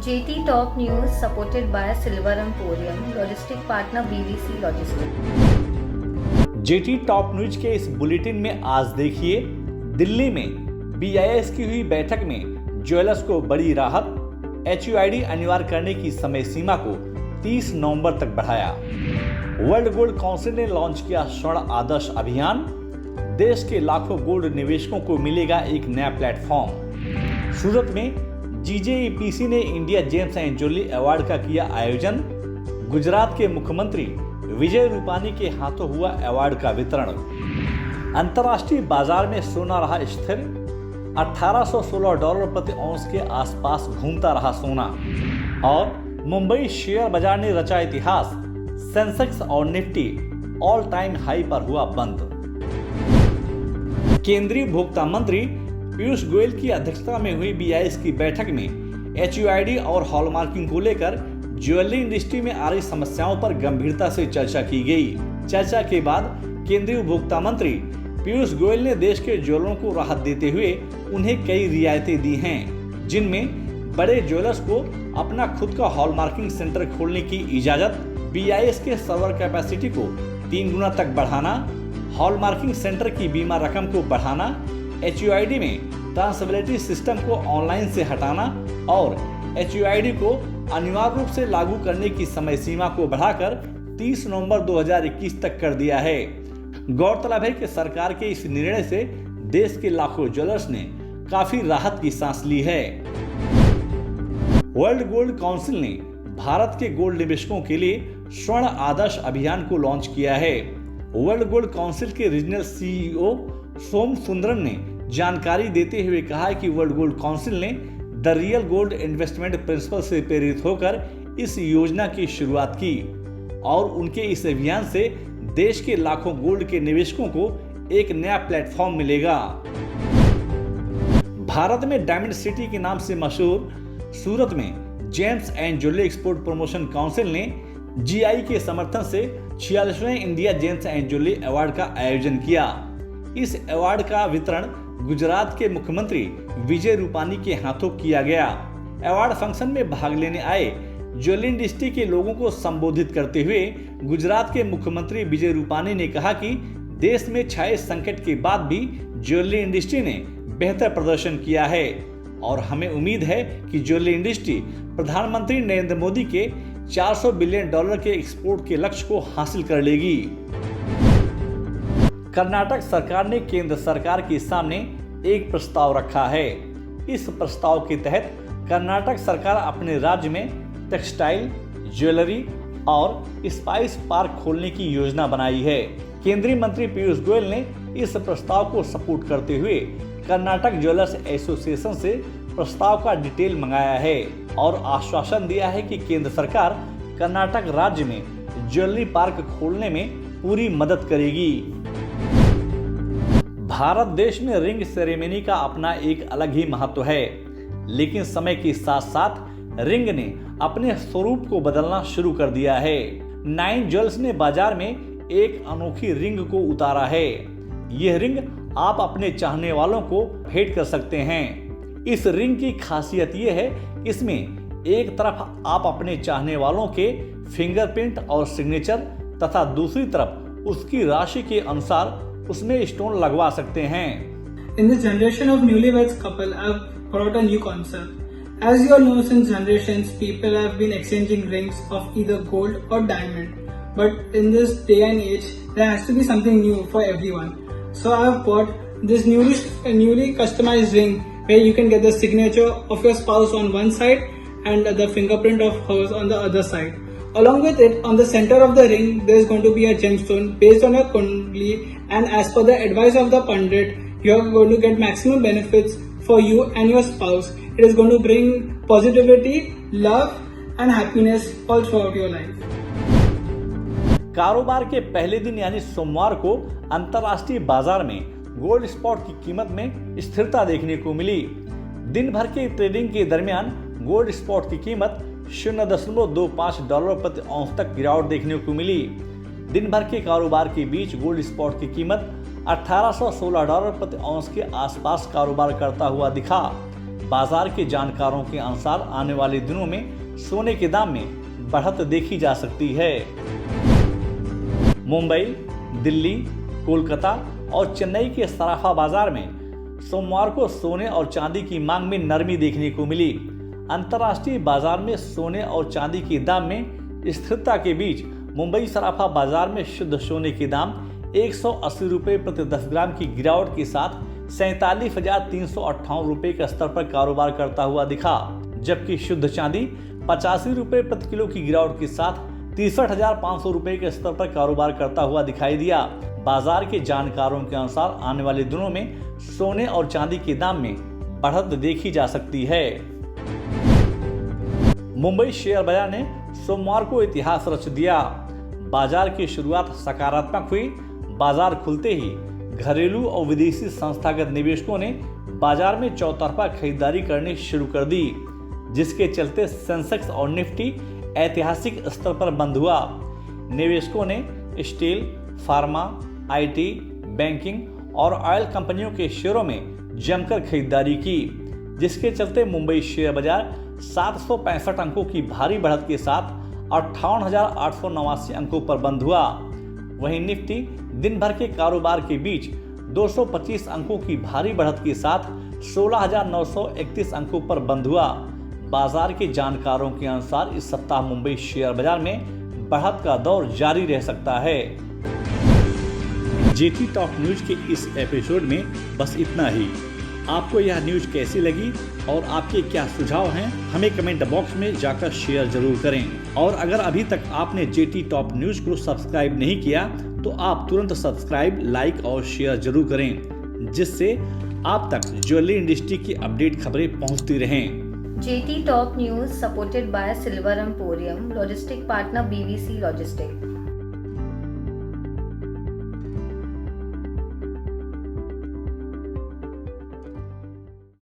JT Top News supported by Silver Emporium, logistic partner BBC Logistics। Jetty top news के इस bulletin में आज देखिए, दिल्ली में BIS की हुई बैठक में ज्वेलर्स को बड़ी राहत, HUID अनिवार्य करने की समय सीमा को 30 नवंबर तक बढ़ाया। वर्ल्ड गोल्ड काउंसिल ने लॉन्च किया स्वर्ण आदर्श अभियान, देश के लाखों गोल्ड निवेशकों को मिलेगा एक नया प्लेटफॉर्म। सूरत में GJEPC ने India gems and jewellery award का किया आयोजन, गुजरात के मुख्यमंत्री विजय रूपानी के हाथों हुआ अवार्ड का वितरण। अंतर्राष्ट्रीय बाजार में सोना रहा स्थिर, $1816 प्रति औंस के आसपास घूमता रहा सोना। और मुंबई शेयर बाजार ने रचा इतिहास, सेंसेक्स और निफ्टी ऑल टाइम हाई पर हुआ बंद। केंद्रीय उपभोक्ता मंत्री पीयूष गोयल की अध्यक्षता में हुई BIS की बैठक में HUID और हॉलमार्किंग को लेकर ज्वेलरी इंडस्ट्री में आ रही समस्याओं पर गंभीरता से चर्चा की गई। चर्चा के बाद केंद्रीय उपभोक्ता मंत्री पीयूष गोयल ने देश के ज्वेलरों को राहत देते हुए उन्हें कई रियायतें दी हैं, जिनमें बड़े ज्वेलर्स को अपना खुद का हॉलमार्किंग सेंटर खोलने की इजाजत, BIS के सर्वर कैपेसिटी को 3 गुना तक बढ़ाना, हॉलमार्किंग सेंटर की बीमा रकम को बढ़ाना, HUID में ट्रांसबिलिटी सिस्टम को ऑनलाइन से हटाना और HUID को अनिवार्य रूप से लागू करने की समय सीमा को बढ़ाकर 30 नवंबर 2021 तक कर दिया है। गौरतलब है कि सरकार के इस निर्णय से देश के लाखों ज्वेलर्स ने काफी राहत की सांस ली है। वर्ल्ड गोल्ड काउंसिल ने भारत के गोल्ड निवेशकों के लिए स्वर्ण आदर्श अभियान को लॉन्च किया है। वर्ल्ड गोल्ड काउंसिल के रीजनल CEO सोम सुंदरन ने जानकारी देते हुए कहा कि वर्ल्ड गोल्ड काउंसिल ने the real gold investment principle से प्रेरित होकर इस योजना की शुरुआत की और उनके इस अभियान से देश के लाखों गोल्ड के निवेशकों को एक नया प्लेटफॉर्म मिलेगा। भारत में डायमंड सिटी के नाम से मशहूर सूरत में gems and jewellery export promotion council ने GI के समर्थन से 46वें India gems and jewellery award का आयोजन किया। इस अवार्ड का वितरण गुजरात के मुख्यमंत्री विजय रूपानी के हाथों किया गया। अवार्ड फंक्शन में भाग लेने आए ज्वेलरी इंडस्ट्री के लोगों को संबोधित करते हुए गुजरात के मुख्यमंत्री विजय रूपानी ने कहा कि देश में छाए संकट के बाद भी ज्वेलरी इंडस्ट्री ने बेहतर प्रदर्शन किया है और हमें उम्मीद है कि ज्वेलरी इंडस्ट्री प्रधानमंत्री नरेंद्र मोदी के $400 बिलियन के एक्सपोर्ट के लक्ष्य को हासिल कर लेगी। कर्नाटक सरकार ने केंद्र सरकार के सामने एक प्रस्ताव रखा है। इस प्रस्ताव के तहत कर्नाटक सरकार अपने राज्य में टेक्सटाइल, ज्वेलरी और स्पाइस पार्क खोलने की योजना बनाई है। केंद्रीय मंत्री पीयूष गोयल ने इस प्रस्ताव को सपोर्ट करते हुए कर्नाटक ज्वेलर्स एसोसिएशन से प्रस्ताव का डिटेल मंगाया है और आश्वासन दिया है कि केंद्र सरकार कर्नाटक राज्य में ज्वेलरी पार्क खोलने में पूरी मदद करेगी। भारत देश में रिंग सेरेमनी का अपना एक अलग ही महत्व है, लेकिन समय के साथ साथ रिंग ने अपने स्वरूप को बदलना शुरू कर दिया है। 9 ज्वेल्स ने बाजार में एक अनोखी रिंग को उतारा है। यह रिंग आप अपने चाहने वालों को भेंट कर सकते हैं। इस रिंग की खासियत यह है, इसमें एक तरफ आप अपने चाहने वालों के फिंगरप्रिंट और सिग्नेचर तथा दूसरी तरफ उसकी राशि के अनुसार उसमें स्टोन लगवा सकते हैं। In this generation of newlyweds couple, I've brought a new concept. As you all know, since generations, people have been exchanging rings of either gold or diamond. But in this day and age, there has to be something new for everyone. So I've bought this newly customized ring where you can get the signature of your spouse on one side and the fingerprint of hers on the other side. Along with it, on the center of the ring, there is going to be a gemstone based on your kundli, and as per the advice of the pandit, you are going to get maximum benefits for you and your spouse. It is going to bring positivity, love and happiness all throughout your life. कारोबार के पहले दिन यानी सोमवार को अंतर्राष्ट्रीय बाजार में गोल्ड स्पॉट की कीमत में स्थिरता देखने को मिली। दिन भर के ट्रेडिंग के दरमियान गोल्ड स्पॉट की कीमत $0.25 प्रति औंस तक गिरावट देखने को मिली। दिन भर के कारोबार के बीच गोल्ड स्पॉट की कीमत $1816 प्रति औंस के आसपास कारोबार करता हुआ दिखा। बाजार के जानकारों के अनुसार आने वाले दिनों में सोने के दाम में बढ़त देखी जा सकती है। मुंबई, दिल्ली, कोलकाता और चेन्नई के सराफा बाजार में सोमवार को सोने और चांदी की मांग में नरमी देखने को मिली। अंतर्राष्ट्रीय बाजार में सोने और चांदी के दाम में स्थिरता के बीच मुंबई सराफा बाजार में शुद्ध सोने के दाम 180 रुपये प्रति 10 ग्राम की गिरावट के साथ 47,358 रुपये के स्तर पर कारोबार करता हुआ दिखा, जबकि शुद्ध चांदी 85 रुपये प्रति किलो की गिरावट के साथ 63,500 रुपये के स्तर पर कारोबार करता हुआ दिखाई दिया। बाजार के जानकारों के अनुसार आने वाले दिनों में सोने और चांदी के दाम में बढ़त देखी जा सकती है। मुंबई शेयर बाजार ने सोमवार को इतिहास रच दिया। बाजार की शुरुआत सकारात्मक हुई। बाजार खुलते ही घरेलू और विदेशी संस्थागत निवेशकों ने बाजार में चौतरफा खरीदारी करनी शुरू कर दी, जिसके चलते सेंसेक्स और निफ्टी ऐतिहासिक स्तर पर बंद हुआ। निवेशकों ने स्टील, फार्मा, आईटी, बैंकिंग और ऑयल कंपनियों के शेयरों में जमकर खरीदारी की, जिसके चलते मुंबई शेयर बाजार 765 अंकों की भारी बढ़त के साथ 58,889 अंकों पर बंद हुआ। वहीं निफ्टी दिन भर के कारोबार के बीच 225 अंकों की भारी बढ़त के साथ 16,931 अंकों पर बंद हुआ। बाजार के जानकारों के अनुसार इस सप्ताह मुंबई शेयर बाजार में बढ़त का दौर जारी रह सकता है। जेटी टॉप न्यूज के इस एपिसोड में बस इतना ही। आपको यह न्यूज कैसी लगी और आपके क्या सुझाव हैं, हमें कमेंट बॉक्स में जाकर शेयर जरूर करें। और अगर अभी तक आपने जेटी टॉप न्यूज को सब्सक्राइब नहीं किया तो आप तुरंत सब्सक्राइब, लाइक और शेयर जरूर करें, जिससे आप तक ज्वेलरी इंडस्ट्री की अपडेट खबरें पहुंचती रहें। JT Top News supported by Silver Emporium, logistic partner BVC Logistics.